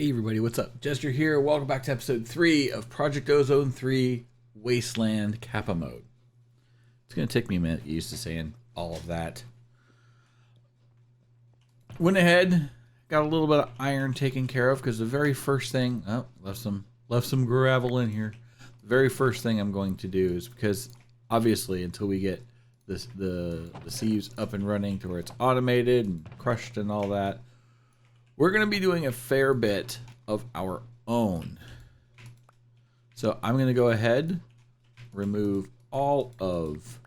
Hey everybody, what's up? Jester here. Welcome back to episode 3 of Project Ozone 3 Wasteland Kappa Mode. It's going to take me a minute to get used to saying all of that. Went ahead, got a little bit of iron taken care of because the very first thing, left some gravel in here. The very first thing I'm going to do is because obviously until we get the sieves up and running to where it's automated and crushed and all that, we're going to be doing a fair bit of our own. So I'm going to go ahead, remove all of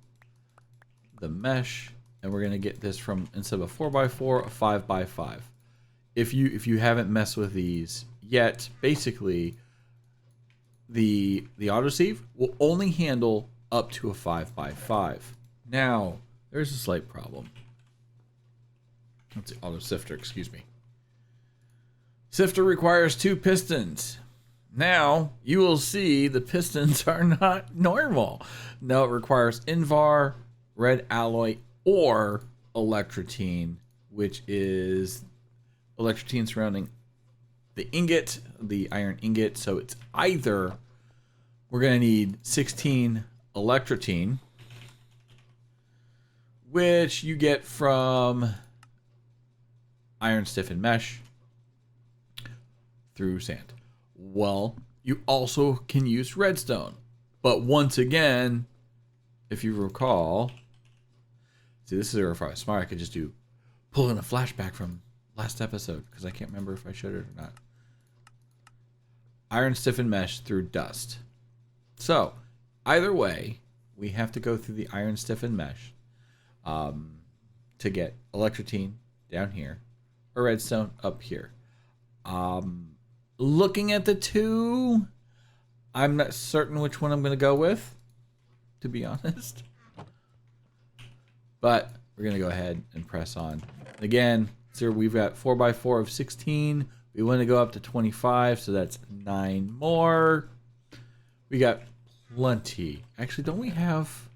the mesh, and we're going to get this from, instead of a 4x4, a 5x5. If you haven't messed with these yet, basically the autosave will only handle up to a 5x5. Now, there's a slight problem. Let's see, auto sifter, excuse me. Sifter requires 2 pistons. Now, you will see the pistons are not normal. No, it requires Invar, red alloy, or electrotine, which is electrotine surrounding the ingot, the iron ingot. So it's either we're going to need 16 electrotine, which you get from iron stiffened mesh, through sand. Well, you also can use redstone. But once again, if you recall, see, this is where if I was smart, I could just pull in a flashback from last episode, because I can't remember if I showed it or not. Iron stiffened mesh through dust. So, either way, we have to go through the iron stiffened mesh to get electrotine down here, or redstone up here. Looking at the two, I'm not certain which one I'm going to go with, to be honest. But we're going to go ahead and press on. Again, so we've got 4x4 of 16. We want to go up to 25, so that's 9 more. We got plenty. Actually, don't we have...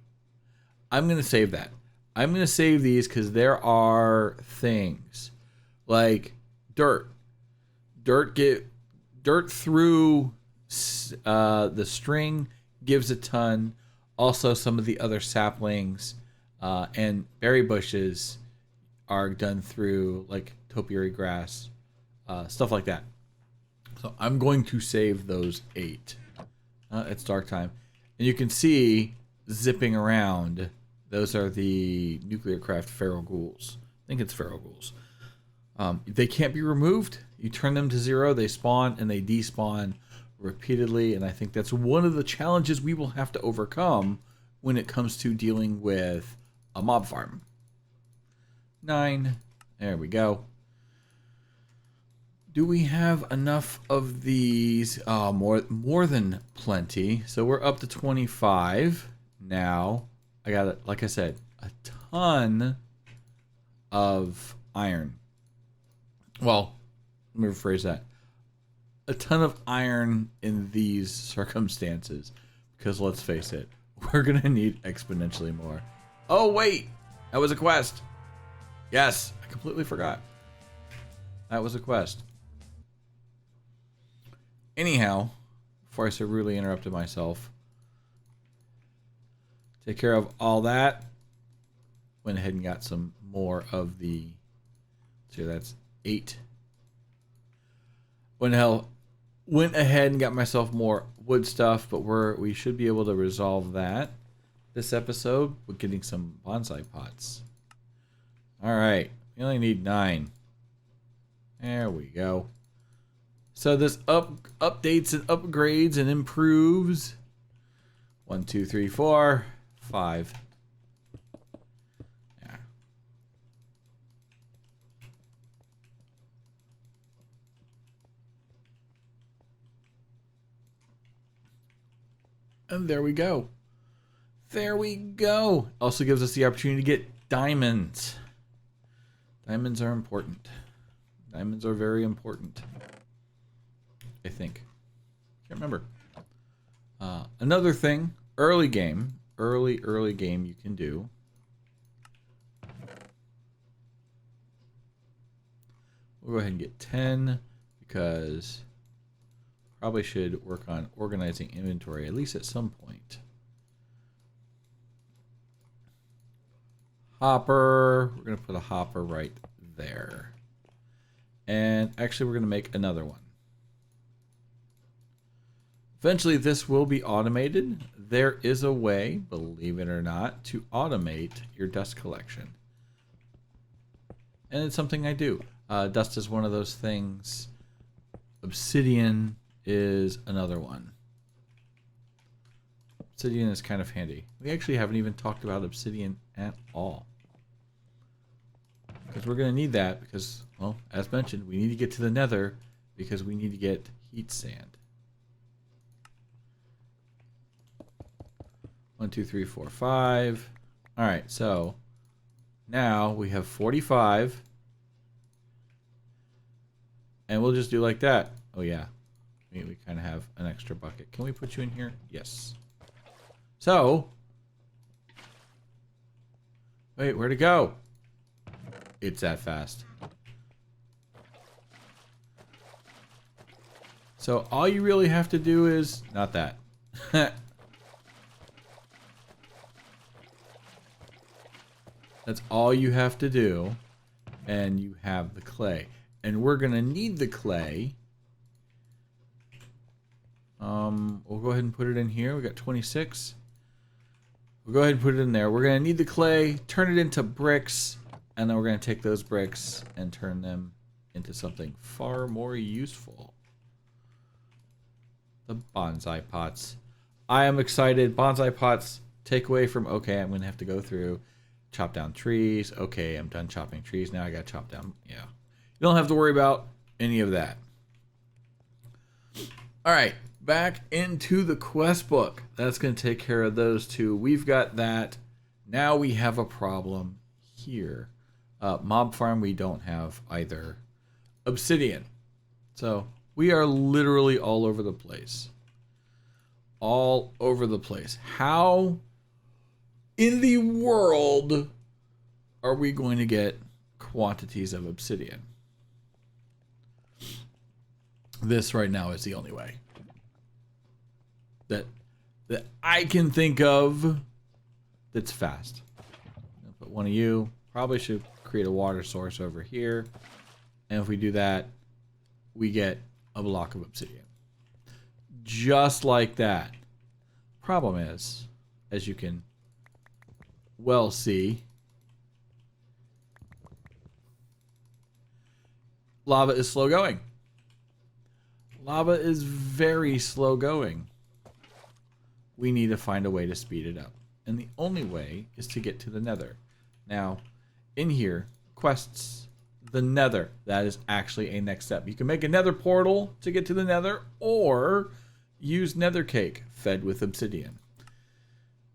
I'm going to save that. I'm going to save these because there are things like dirt. Dirt through the string gives a ton. Also, some of the other saplings and berry bushes are done through, like topiary grass, stuff like that. So I'm going to save those 8. It's dark time. And you can see zipping around. Those are the nuclear craft feral ghouls. I think it's feral ghouls. They can't be removed. You turn them to 0, they spawn and they despawn repeatedly, and I think that's one of the challenges we will have to overcome when it comes to dealing with a mob farm. 9. There we go. Do we have enough of these? More than plenty. So we're up to 25 now. I got, like I said, a ton of iron. Well, let me rephrase that. A ton of iron in these circumstances. Because let's face it, we're going to need exponentially more. Oh, wait! That was a quest. Yes, I completely forgot. That was a quest. Anyhow, before I so rudely interrupted myself, take care of all that. Went ahead and got some more of the... So that's 8. Went ahead and got myself more wood stuff, but we should be able to resolve that this episode with getting some bonsai pots. All right, we only need 9. There we go. So this updates and upgrades and improves. 1, 2, 3, 4, 5. Yeah. And there we go. There we go. Also gives us the opportunity to get diamonds. Diamonds are important. Diamonds are very important. I think. Can't remember. Another thing, early game you can do. We'll go ahead and get 10 because probably should work on organizing inventory at least at some point. Hopper. We're going to put a hopper right there. And actually we're going to make another one. Eventually this will be automated. There is a way, believe it or not, to automate your dust collection. And it's something I do. Dust is one of those things. Obsidian is another one. Obsidian is kind of handy. We actually haven't even talked about obsidian at all. Because we're going to need that because, well, as mentioned, we need to get to the nether because we need to get heat sand. 1, 2, 3, 4, 5. Alright, so now we have 45. And we'll just do like that. Oh yeah, we kind of have an extra bucket. Can we put you in here? Yes. So, wait, where'd it go? It's that fast. So all you really have to do is, not that. That's all you have to do. And you have the clay. And we're going to need the clay. We'll go ahead and put it in here. We got 26. We'll go ahead and put it in there. We're going to need the clay, turn it into bricks, and then we're going to take those bricks and turn them into something far more useful. The bonsai pots. I am excited. Bonsai pots take away from, okay, I'm going to have to go through, chop down trees. Okay, I'm done chopping trees. Now I got to chop down, yeah. You don't have to worry about any of that. All right, back into the quest book. That's going to take care of those two. We've got that. Now we have a problem here. Mob farm, we don't have either. Obsidian. So we are literally all over the place. All over the place. How in the world are we going to get quantities of obsidian? This right now is the only way that I can think of that's fast. I'll put one of you. Probably should create a water source over here. And if we do that, we get a block of obsidian. Just like that. Problem is, as you can well see, lava is slow going. Lava is very slow going. We need to find a way to speed it up. And the only way is to get to the nether. Now, in here, quests, the nether. That is actually a next step. You can make a nether portal to get to the nether, or use nether cake fed with obsidian.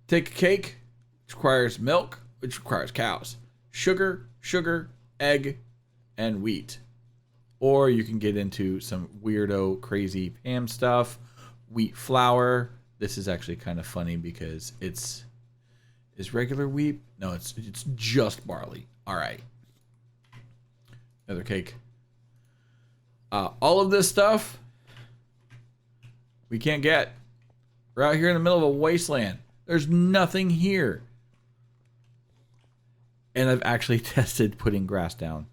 Take a cake, which requires milk, which requires cows. Sugar, egg, and wheat. Or you can get into some weirdo, crazy Pam stuff. Wheat flour. This is actually kind of funny because is regular wheat? No, it's just barley. All right. Another cake. All of this stuff we can't get. We're out here in the middle of a wasteland. There's nothing here. And I've actually tested putting grass down.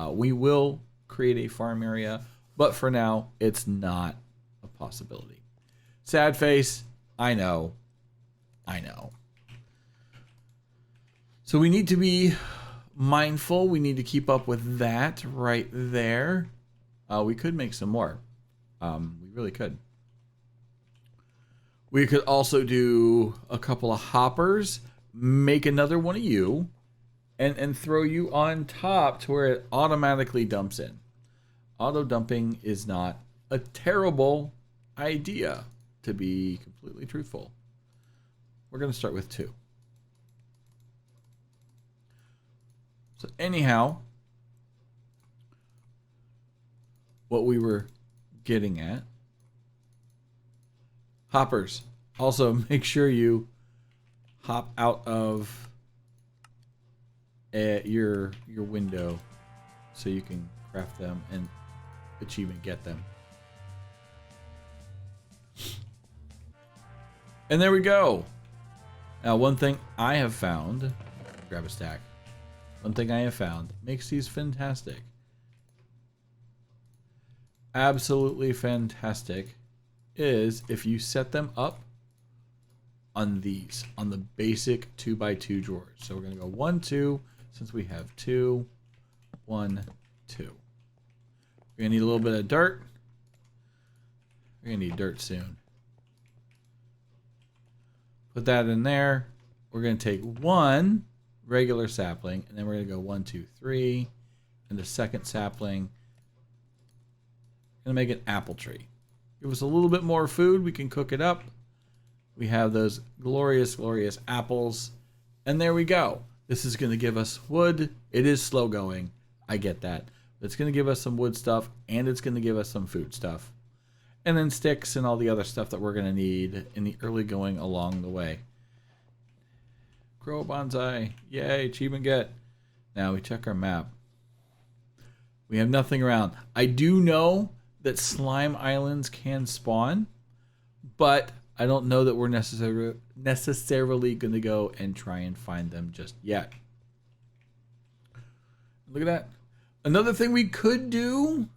We will create a farm area, but for now it's not a possibility. Sad face. I know. So we need to be mindful. We need to keep up with that right there. We could make some more. We really could. We could also do a couple of hoppers, make another one of you, and throw you on top to where it automatically dumps in. Auto dumping is not a terrible idea, to be completely truthful. We're going to start with 2. So anyhow, what we were getting at, hoppers. Also, make sure you hop out of your window so you can craft them. And achievement get them. And there we go. Now, one thing I have found, grab a stack. One thing I have found makes these fantastic. Absolutely fantastic is if you set them up on these, on the basic 2x2 drawers. So we're going to go 1, 2, since we have 2, 1, 2. We're going to need a little bit of dirt. We're going to need dirt soon. Put that in there. We're going to take one regular sapling, and then we're going to go 1, 2, 3, and the second sapling. Going to make an apple tree. Give us a little bit more food. We can cook it up. We have those glorious, glorious apples. And there we go. This is going to give us wood. It is slow going. I get that. But it's going to give us some wood stuff, and it's going to give us some food stuff. And then sticks and all the other stuff that we're going to need in the early going along the way. Grow a bonsai. Yay, achievement get. Now we check our map. We have nothing around. I do know that slime islands can spawn, but I don't know that we're necessarily going to go and try and find them just yet. Look at that. Another thing we could do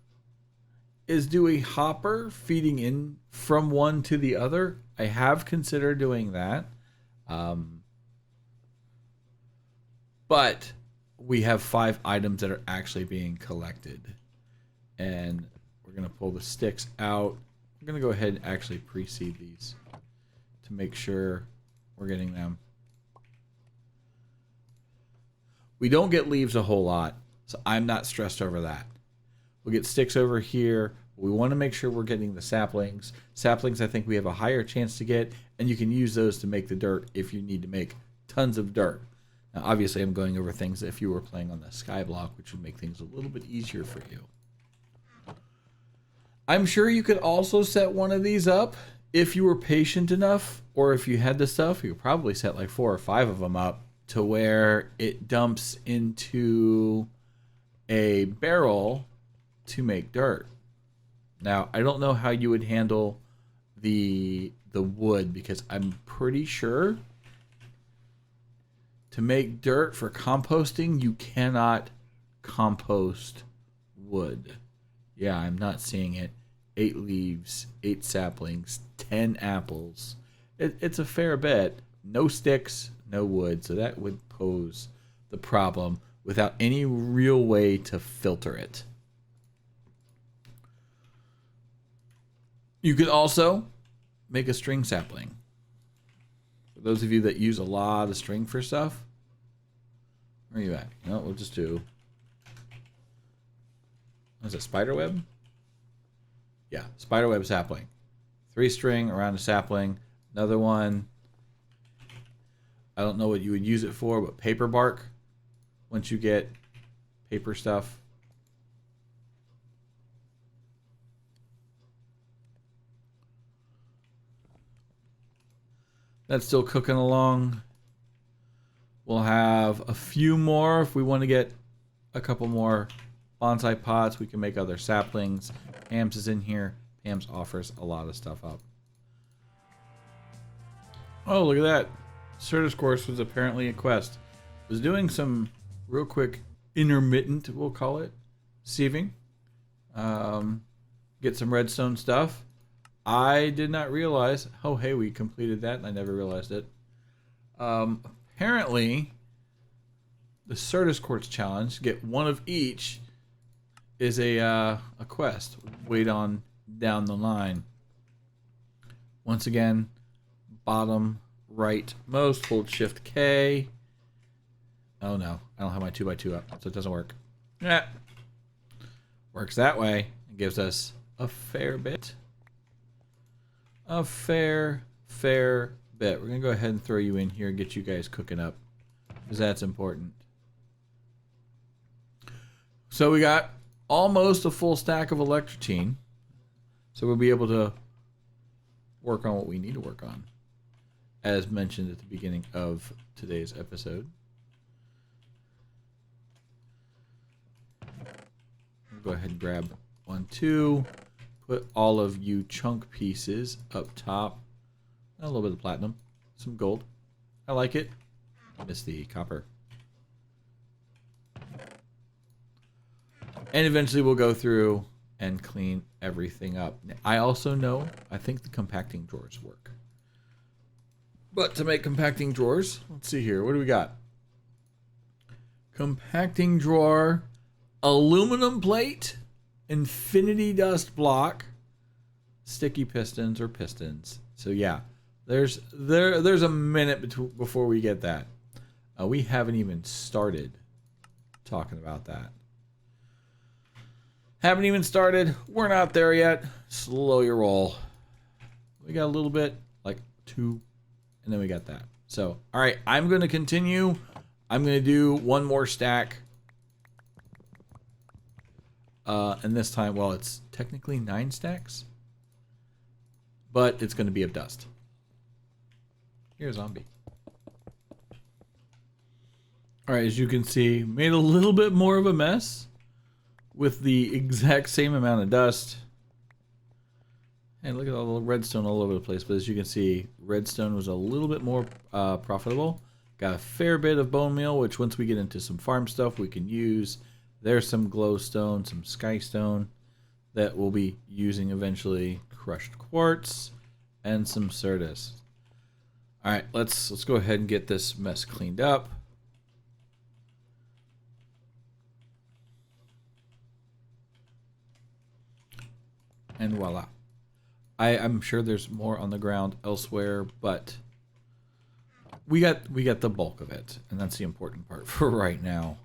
is do a hopper feeding in from one to the other. I have considered doing that. But we have 5 items that are actually being collected. And we're going to pull the sticks out. I'm going to go ahead and actually pre-seed these to make sure we're getting them. We don't get leaves a whole lot, so I'm not stressed over that. We'll get sticks over here. We want to make sure we're getting the saplings. Saplings, I think we have a higher chance to get, and you can use those to make the dirt if you need to make tons of dirt. Now, obviously, I'm going over things if you were playing on the skyblock, which would make things a little bit easier for you. I'm sure you could also set one of these up if you were patient enough, or if you had the stuff, you could probably set like 4 or 5 of them up to where it dumps into a barrel to make dirt. Now, I don't know how you would handle the wood, because I'm pretty sure to make dirt for composting, you cannot compost wood. Yeah, I'm not seeing it. 8 leaves, 8 saplings, 10 apples. It's a fair bit. No sticks, no wood, so that would pose the problem without any real way to filter it. You could also make a string sapling. For those of you that use a lot of string for stuff, where are you at? No, we'll just do... What is it, spiderweb? Yeah, spiderweb sapling. 3 string around a sapling. Another one. I don't know what you would use it for, but paper bark. Once you get paper stuff. That's still cooking along. We'll have a few more if we want to get a couple more bonsai pots. We can make other saplings. Pam's is in here. Pam's offers a lot of stuff up. Oh, look at that. Certus course was apparently a quest. Was doing some real quick intermittent, we'll call it, sieving. Get some redstone stuff. I did not realize. Oh, hey, we completed that, and I never realized it. Apparently, the Certus Quartz challenge, get one of each, is a quest. Wait on down the line. Once again, bottom right most. Hold Shift K. Oh no, I don't have my 2x2 up, so it doesn't work. Yeah, works that way. It gives us a fair bit. A fair bit. We're gonna go ahead and throw you in here and get you guys cooking up, because that's important. So we got almost a full stack of electrotine, so we'll be able to work on what we need to work on, as mentioned at the beginning of today's episode. We'll go ahead and grab 1, 2. Put all of you chunk pieces up top. A little bit of platinum. Some gold. I like it. Miss the copper. And eventually we'll go through and clean everything up. I also know, I think the compacting drawers work. But to make compacting drawers, let's see here. What do we got? Compacting drawer, aluminum plate, infinity dust block, sticky pistons or pistons. So yeah, there's a minute before we get that. We haven't even started talking about that. Haven't even started. We're not there yet. Slow your roll. We got a little bit, like 2, and then we got that. So, all right, I'm going to continue. I'm going to do one more stack. And this time, well, it's technically 9 stacks, but it's going to be of dust. Here's a zombie. All right, as you can see, made a little bit more of a mess with the exact same amount of dust. And look at all the redstone all over the place. But as you can see, redstone was a little bit more profitable. Got a fair bit of bone meal, which once we get into some farm stuff, we can use. There's some glowstone, some skystone that we'll be using eventually. Crushed quartz and some certus. All right, let's go ahead and get this mess cleaned up. And voila. I'm sure there's more on the ground elsewhere, but we got the bulk of it, and that's the important part for right now.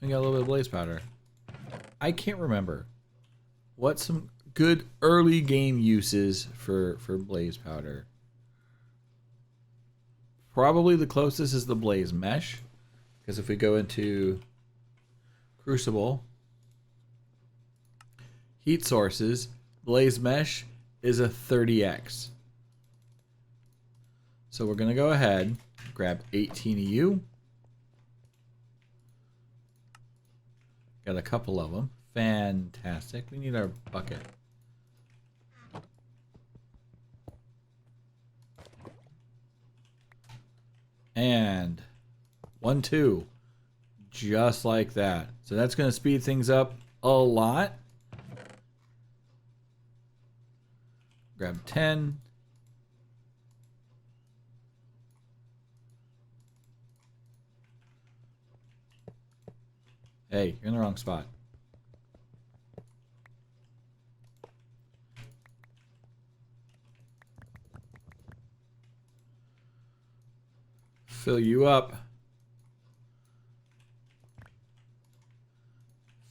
We got a little bit of blaze powder. I can't remember what some good early game uses for blaze powder. Probably the closest is the blaze mesh, because if we go into Crucible, heat sources, blaze mesh is a 30x. So we're going to go ahead, grab 18 of you. Got a couple of them. Fantastic. We need our bucket. And 1, 2. Just like that. So that's going to speed things up a lot. Grab 10. Hey, you're in the wrong spot. Fill you up.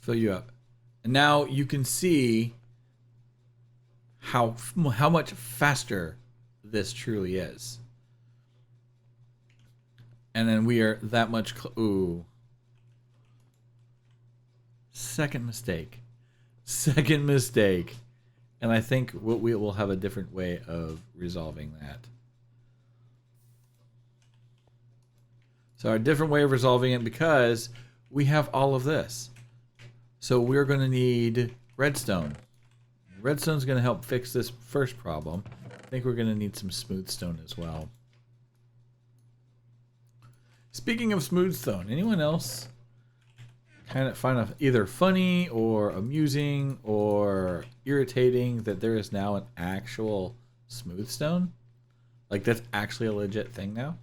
Fill you up. And now you can see how much faster this truly is. And then we are that much ooh. Second mistake. Second mistake. And I think we will have a different way of resolving that. So our different way of resolving it, because we have all of this. So we're going to need redstone. Redstone's going to help fix this first problem. I think we're going to need some smooth stone as well. Speaking of smooth stone, anyone else kind of find it either funny or amusing or irritating that there is now an actual smooth stone? Like that's actually a legit thing now?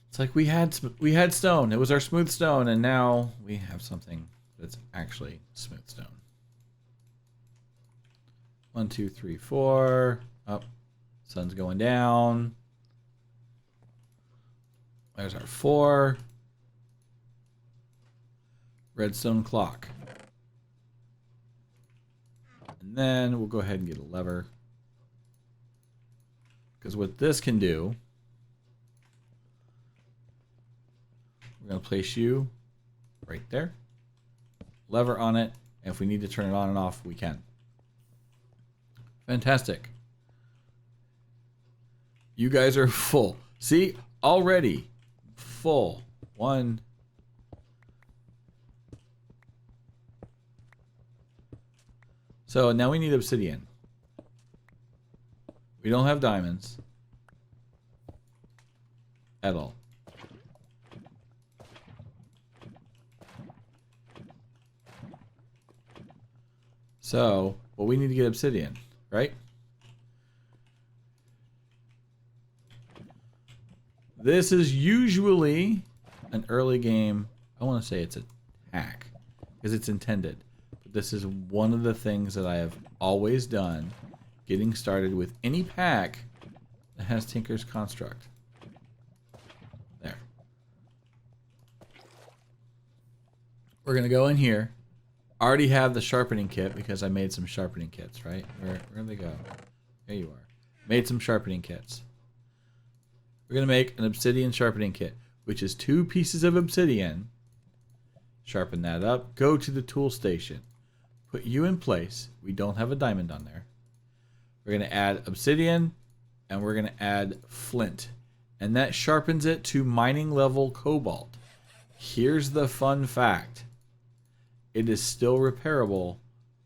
It's like we had stone. It was our smooth stone, and now we have something that's actually smooth stone. 1, 2, 3, 4. Oh, sun's going down. There's our 4. Redstone clock. And then we'll go ahead and get a lever. Because what this can do, we're going to place you right there. Lever on it. And if we need to turn it on and off, we can. Fantastic. You guys are full. See? Already full. 1. So now we need obsidian. We don't have diamonds. At all. So, well, we need to get obsidian, right? This is usually an early game. I want to say it's a hack because it's intended. But this is one of the things that I have always done getting started with any pack that has Tinker's Construct. There. We're going to go in here. Already have the sharpening kit because I made some sharpening kits, right? Where do they go? There you are. Made some sharpening kits. We're going to make an obsidian sharpening kit, which is 2 pieces of obsidian. Sharpen that up. Go to the tool station. Put you in place. We don't have a diamond on there. We're going to add obsidian, and we're going to add flint. And that sharpens it to mining level cobalt. Here's the fun fact. It is still repairable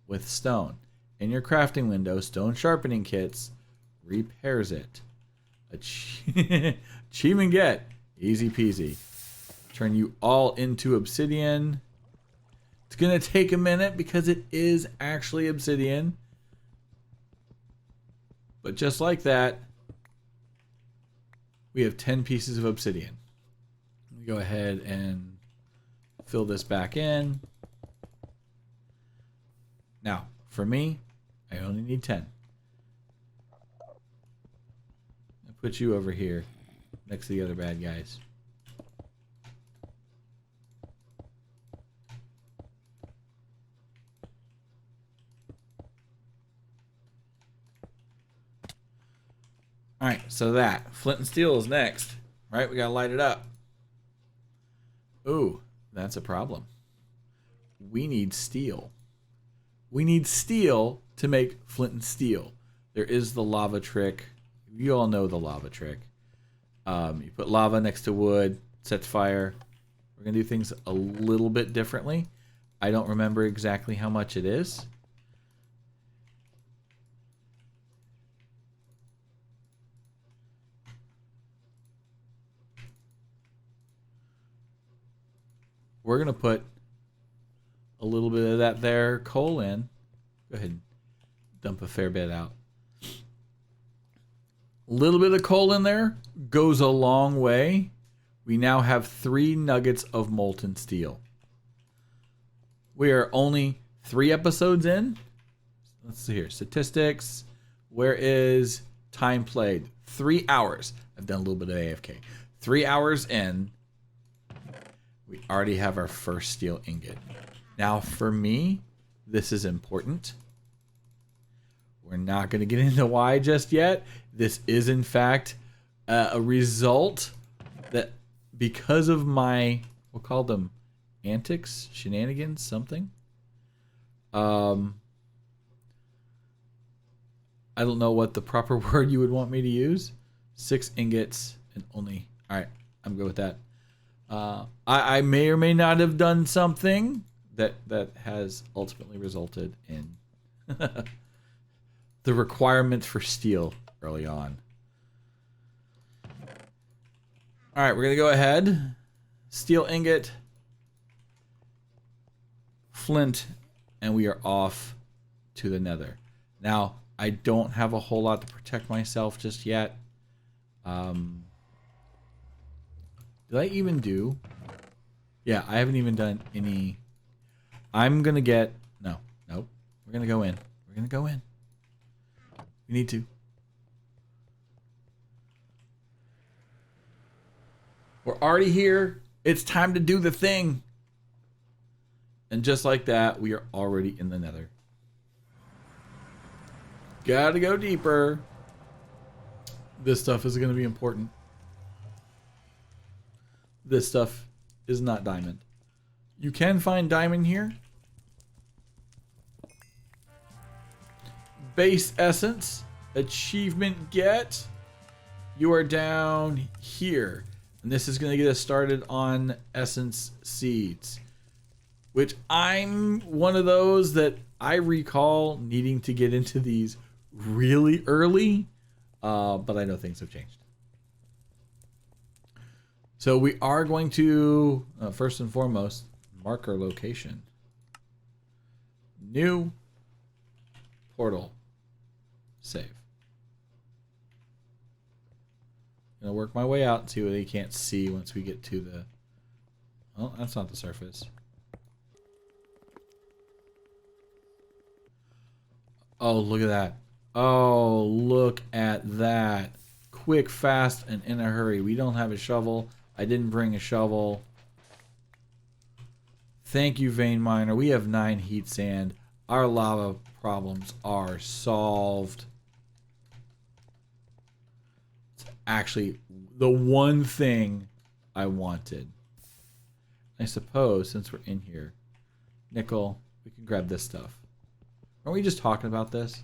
with stone. In your crafting window, stone sharpening kits repairs it. Achievement get. Easy peasy. Turn you all into obsidian. It's going to take a minute because it is actually obsidian. But just like that, we have 10 pieces of obsidian. Let me go ahead and fill this back in. Now, for me, I only need 10. I'll put you over here next to the other bad guys. Alright, so that. Flint and steel is next. Right, we gotta light it up. Ooh, that's a problem. We need steel. We need steel to make flint and steel. There is the lava trick. You all know the lava trick. You put lava next to wood, sets fire. We're going to do things a little bit differently. I don't remember exactly how much it is. We're going to put a little bit of that there coal in. Go ahead and dump a fair bit out. A little bit of coal in there goes a long way. We now have 3 nuggets of molten steel. We are only 3 episodes in. Let's see here. Statistics. Where is time played? 3 hours. I've done a little bit of AFK. 3 hours in. We already have our first steel ingot. Now, for me, this is important. We're not going to get into why just yet. This is, in fact, a result that because of my, we'll call them antics, shenanigans, something. I don't know what the proper word you would want me to use. 6 ingots and only... All right, I'm good with that. I may or may not have done something that has ultimately resulted in the requirements for steel early on. All right, we're going to go ahead. Steel ingot, flint, and we are off to the nether. Now, I don't have a whole lot to protect myself just yet. Did I even do? Yeah, I haven't even done any. I'm going to get... Nope. We're going to go in. We're going to go in. We need to. We're already here. It's time to do the thing. And just like that, we are already in the nether. Gotta go deeper. This stuff is going to be important. This stuff is not diamond. You can find diamond here. Base essence. Achievement get. you are down here. And this is going to get us started on essence seeds. Which I'm one of those that I recall needing to get into these really early. But I know things have changed. So we are going to, first and foremost, mark our location. New portal. Save. Gonna work my way out and see what they can't see once we get to the... Oh, that's not the surface. Oh, look at that. Oh, look at that. Quick, fast, and in a hurry. We don't have a shovel. I didn't bring a shovel. Thank you, Vein Miner. We have 9 heat sand. Our lava problems are solved. It's actually the one thing I wanted. I suppose, since we're in here, nickel, we can grab this stuff. Aren't we just talking about this?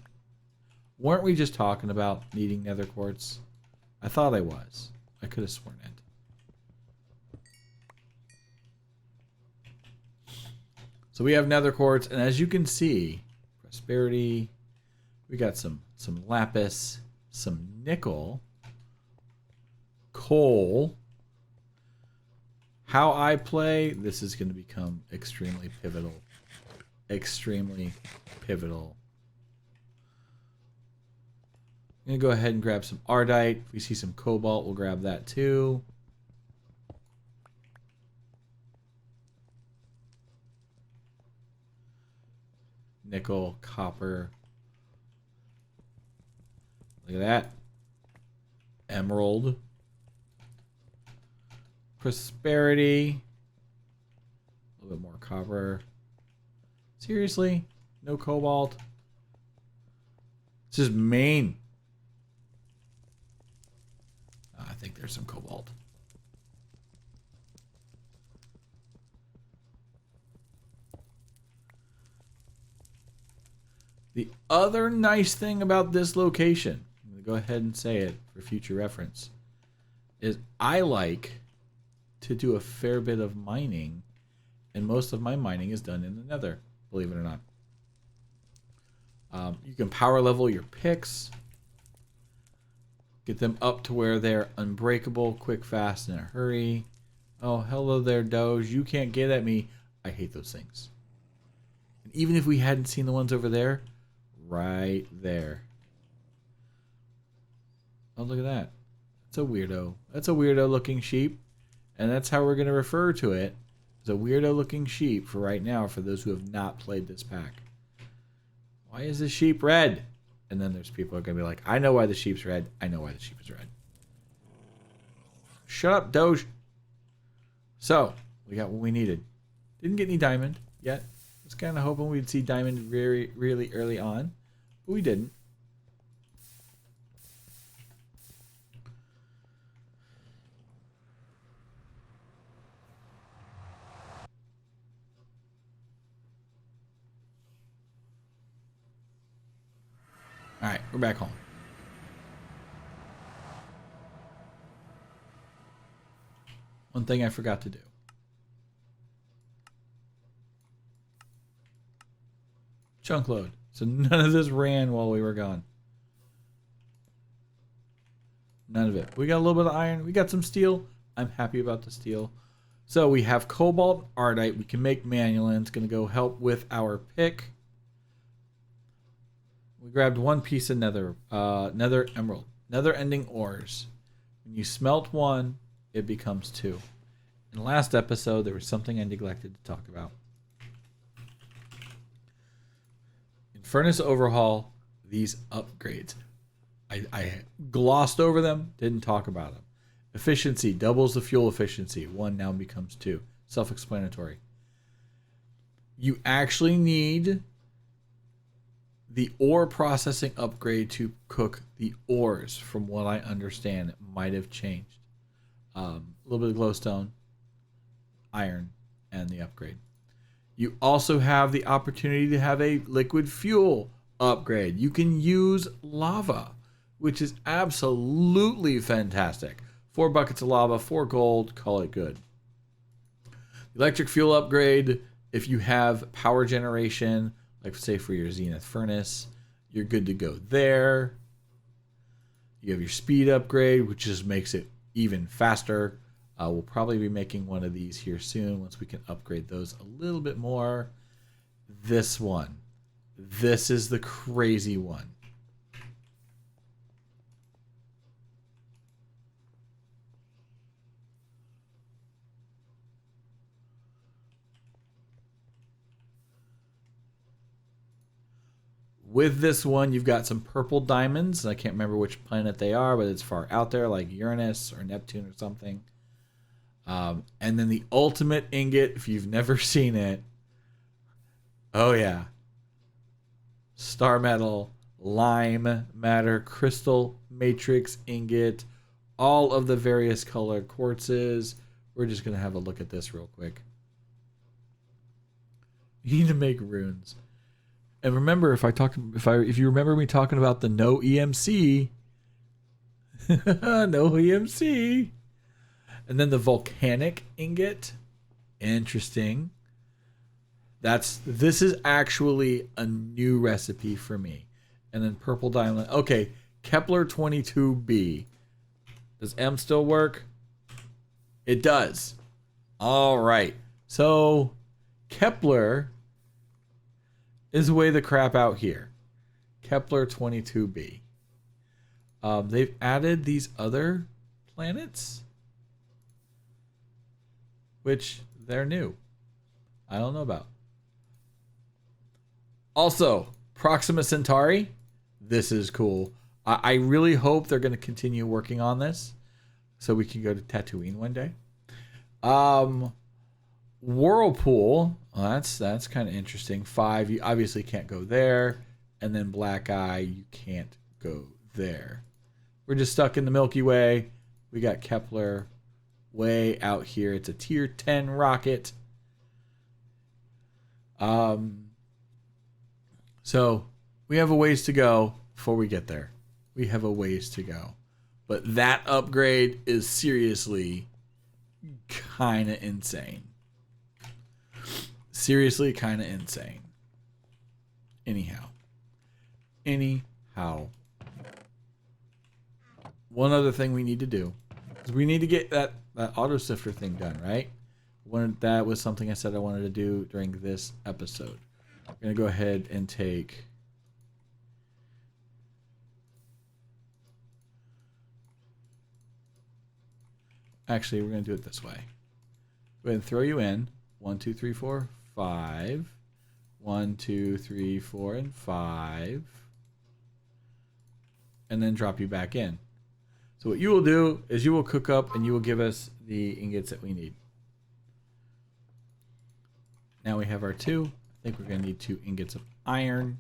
Weren't we just talking about needing nether quartz? I thought I was. I could have sworn it. So we have nether quartz, and as you can see, prosperity, we got some lapis, some nickel, coal. How I play, this is going to become extremely pivotal. Extremely pivotal. I'm going to go ahead and grab some ardite. If we see some cobalt, we'll grab that too. Nickel, copper. Look at that. Emerald. Prosperity. A little bit more copper. Seriously? No cobalt? It's just main. I think there's some cobalt. The other nice thing about this location, I'm going to go ahead and say it for future reference, is I like to do a fair bit of mining, and most of my mining is done in the nether, believe it or not. You can power level your picks, get them up to where they're unbreakable, quick, fast, in a hurry. Oh, hello there, Doge. You can't get at me. I hate those things. And even if we hadn't seen the ones over there, right there. Oh, look at that. That's a weirdo. That's a weirdo looking sheep. And that's how we're going to refer to it. As a weirdo looking sheep for right now, for those who have not played this pack. Why is the sheep red? And then there's people who are going to be like, I know why the sheep's red. I know why the sheep is red. Shut up, Doge. So, we got what we needed. Didn't get any diamond yet. I was kind of hoping we'd see diamond really early on, but we didn't. All right, we're back home. One thing I forgot to do. Chunk load. So none of this ran while we were gone. None of it. We got a little bit of iron. We got some steel. I'm happy about the steel. So we have cobalt, ardite. We can make manulin. It's going to go help with our pick. We grabbed one piece of nether emerald. Nether ending ores. When you smelt one, it becomes 2. In the last episode, there was something I neglected to talk about. Furnace overhaul, these upgrades. I glossed over them, didn't talk about them. Efficiency, doubles the fuel efficiency. 1 now becomes 2. Self-explanatory. You actually need the ore processing upgrade to cook the ores, from what I understand. It might have changed. A little bit of glowstone, iron, and the upgrade. You also have the opportunity to have a liquid fuel upgrade. You can use lava. which is absolutely fantastic. 4 buckets of lava, 4 gold, call it good. Electric fuel upgrade, if you have power generation, like say for your Zenith furnace, you're good to go there. You have your speed upgrade, which just makes it even faster. We'll probably be making one of these here soon once we can upgrade those a little bit more. This one. This is the crazy one. With this one, you've got some purple diamonds. I can't remember which planet they are, but it's far out there, like Uranus or Neptune or something. And then the ultimate ingot, if you've never seen it. Oh, yeah. Star metal, lime matter, crystal, matrix, ingot, all of the various colored quartzes. We're just going to have a look at this real quick. You need to make runes. And remember, if you remember me talking about the no EMC, no EMC, and then the volcanic ingot, interesting. This is actually a new recipe for me. And then purple diamond. Okay, Kepler 22b. Does M still work? It does. All right. So Kepler is way the crap out here. Kepler 22b. They've added these other planets, which they're new. I don't know about. Also, Proxima Centauri. This is cool. I really hope they're going to continue working on this so we can go to Tatooine one day. Whirlpool. Well, that's kind of interesting. 5, you obviously can't go there. And then Black Eye, you can't go there. We're just stuck in the Milky Way. We got Kepler way out here. It's a tier 10 rocket. So we have a ways to go before we get there. We have a ways to go. But that upgrade is seriously kind of insane. Seriously kind of insane. Anyhow. One other thing we need to do is we need to get that auto sifter thing done, right? That was something I said I wanted to do during this episode. I'm going to go ahead and take... Actually, we're going to do it this way. Go ahead and throw you in. 1, 2, 3, 4, 5. 1, 2, 3, 4, and 5. And then drop you back in. So what you will do is you will cook up and you will give us the ingots that we need. Now we have our 2. I think we're going to need 2 ingots of iron.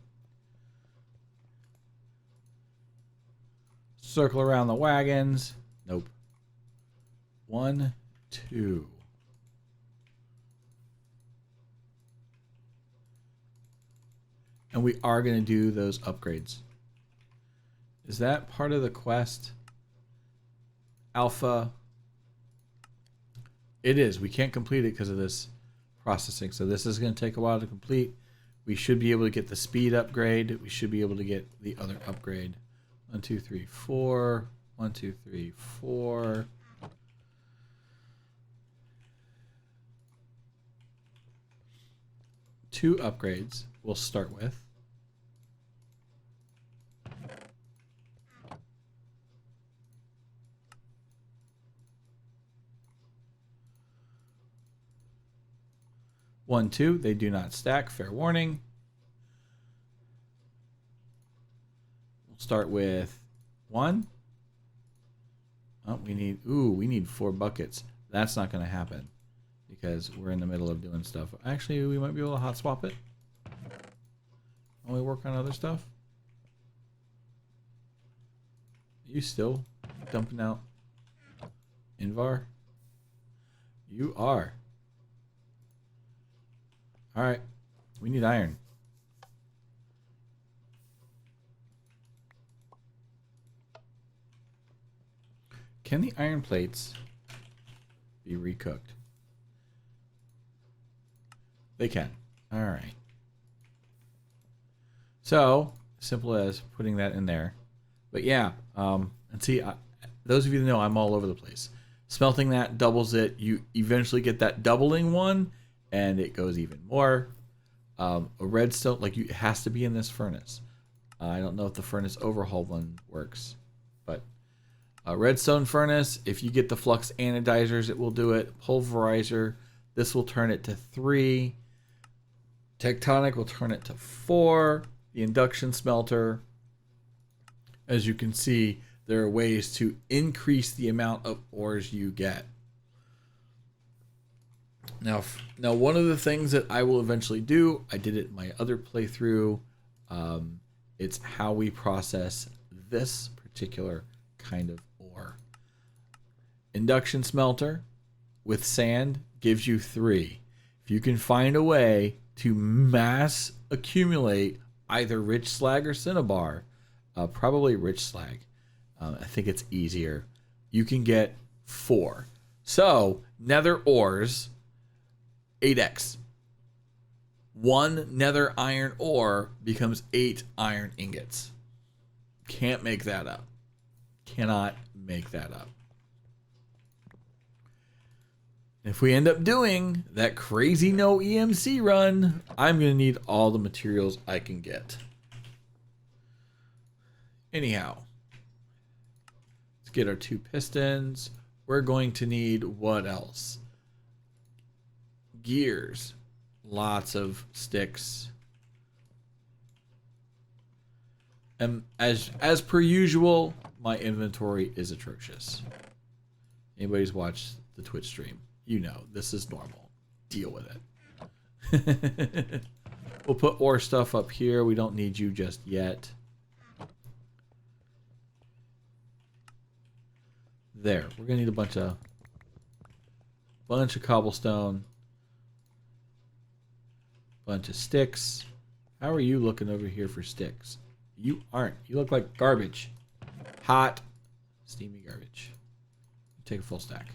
Circle around the wagons. Nope. 1, 2. And we are going to do those upgrades. Is that part of the quest? Alpha. It is. We can't complete it because of this processing. So this is going to take a while to complete. We should be able to get the speed upgrade. We should be able to get the other upgrade. 1, 2, 3, 4. 1, 2, 3, 4. Two upgrades we'll start with. One, 2, they do not stack. Fair warning. We'll start with 1. Oh, we need 4 buckets. That's not going to happen because we're in the middle of doing stuff. Actually, we might be able to hot swap it. While we work on other stuff. Are you still dumping out Invar? You are. Alright. We need iron. Can the iron plates be recooked? They can. All right. So, simple as putting that in there. But yeah, and see, those of you that know, I'm all over the place. Smelting that doubles it. You eventually get that doubling one, and it goes even more. A redstone, like it has to be in this furnace. I don't know if the furnace overhaul one works, but a redstone furnace, if you get the flux anodizers, it will do it. Pulverizer, this will turn it to 3. Tectonic will turn it to 4. The induction smelter, as you can see, there are ways to increase the amount of ores you get. Now one of the things that I will eventually do, I did it in my other playthrough, it's how we process this particular kind of ore. Induction smelter with sand gives you 3. If you can find a way to mass accumulate either rich slag or cinnabar, probably rich slag, I think it's easier, you can get 4. So nether ores, 8x. 1 nether iron ore becomes 8 iron ingots. Can't make that up. Cannot make that up. If we end up doing that crazy no EMC run, I'm going to need all the materials I can get. Anyhow, let's get our 2 pistons. We're going to need what else? Gears. Lots of sticks. And as per usual, my inventory is atrocious. Anybody's watched the Twitch stream, you know this is normal. Deal with it. We'll put ore stuff up here. We don't need you just yet. There. We're gonna need a bunch of cobblestone. Bunch of sticks. How are you looking over here for sticks? You aren't. You look like garbage. Hot, steamy garbage. Take a full stack.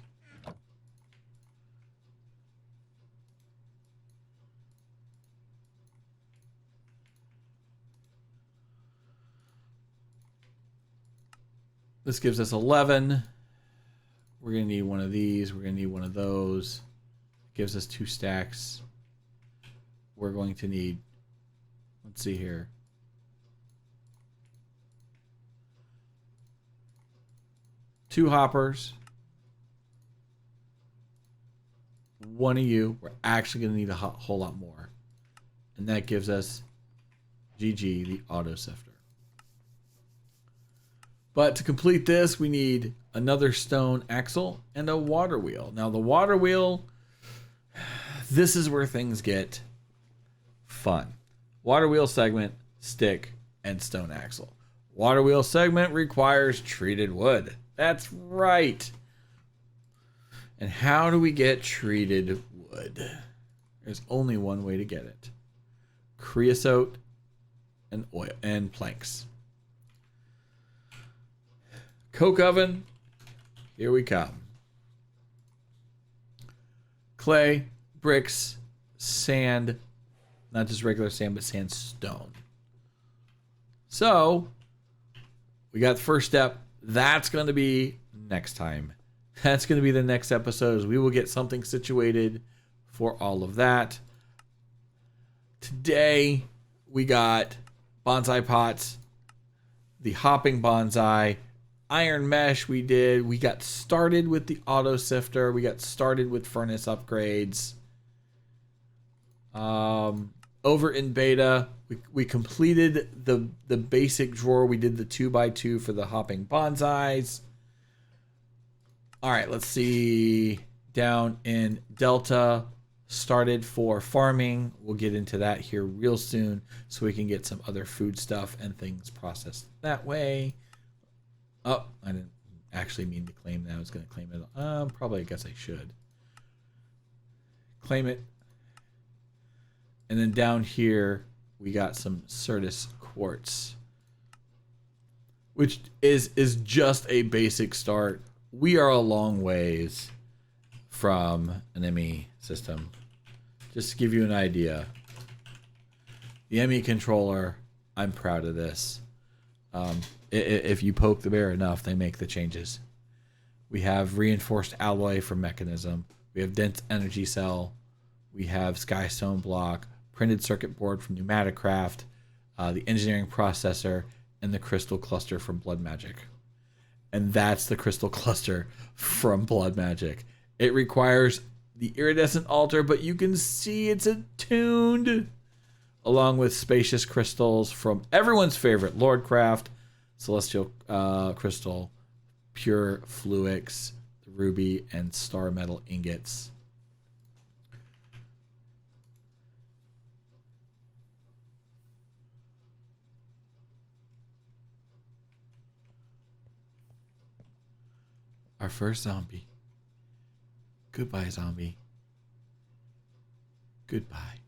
This gives us 11. We're going to need one of these. We're going to need one of those. Gives us 2 stacks. We're going to need, let's see here. Two hoppers. One of you. We're actually going to need a whole lot more. And that gives us GG, the auto sifter. But to complete this, we need another stone axle and a water wheel. Now the water wheel, this is where things get fun. Water wheel segment, stick, and stone axle. Water wheel segment requires treated wood. That's right. And how do we get treated wood? There's only one way to get it. Creosote and oil and planks. Coke oven, here we come. Clay, bricks, sand, not just regular sand, but sandstone. So, we got the first step. That's going to be next time. That's going to be the next episode. We will get something situated for all of that. Today, we got bonsai pots, the hopping bonsai, iron mesh we did. We got started with the auto sifter. We got started with furnace upgrades. Over in beta, we completed the basic drawer. We did the 2x2 for the hopping bonsais. All right, let's see. Down in Delta, started for farming. We'll get into that here real soon so we can get some other food stuff and things processed that way. Oh, I didn't actually mean to claim that. I was going to claim it. Probably, I guess I should. Claim it. And then down here, we got some Certus quartz, which is just a basic start we are a long ways from an ME system. Just to give you an idea, the ME controller, I'm proud of this. If you poke the bear enough, they make the changes. We have reinforced alloy for mechanism. We have dense energy cell. We have Skystone block, printed circuit board from Pneumaticraft, the engineering processor, and the crystal cluster from Blood Magic. And that's the crystal cluster from Blood Magic. It requires the iridescent altar, but you can see it's attuned, along with spacious crystals from everyone's favorite Lordcraft, Celestial Crystal, Pure Fluix, the Ruby, and Star Metal ingots. Our first zombie. Goodbye, zombie. Goodbye.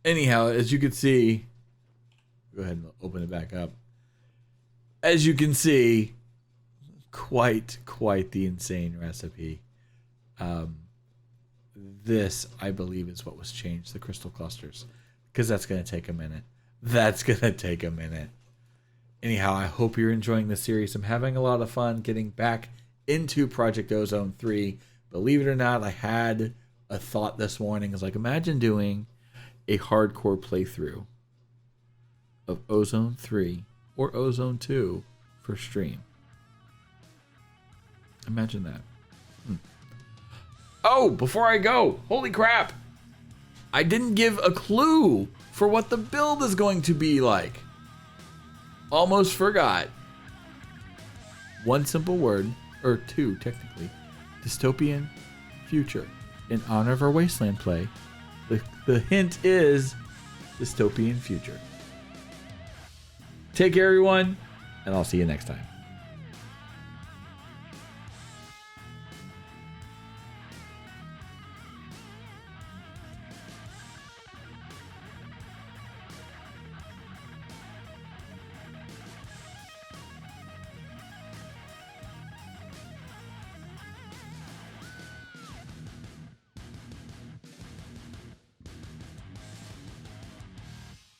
Anyhow, as you can see, go ahead and open it back up. As you can see, quite the insane recipe. This, I believe, is what was changed, the crystal clusters, because that's going to take a minute. Anyhow, I hope you're enjoying the series. I'm having a lot of fun getting back into Project Ozone 3. Believe it or not, I had a thought this morning. I was like, imagine doing a hardcore playthrough of Ozone 3 or Ozone 2 for stream. Imagine that. Oh, before I go, holy crap! I didn't give a clue for what the build is going to be like. Almost forgot. One simple word, or two technically. Dystopian future. In honor of our Wasteland play, the hint is dystopian future. Take care, everyone, and I'll see you next time.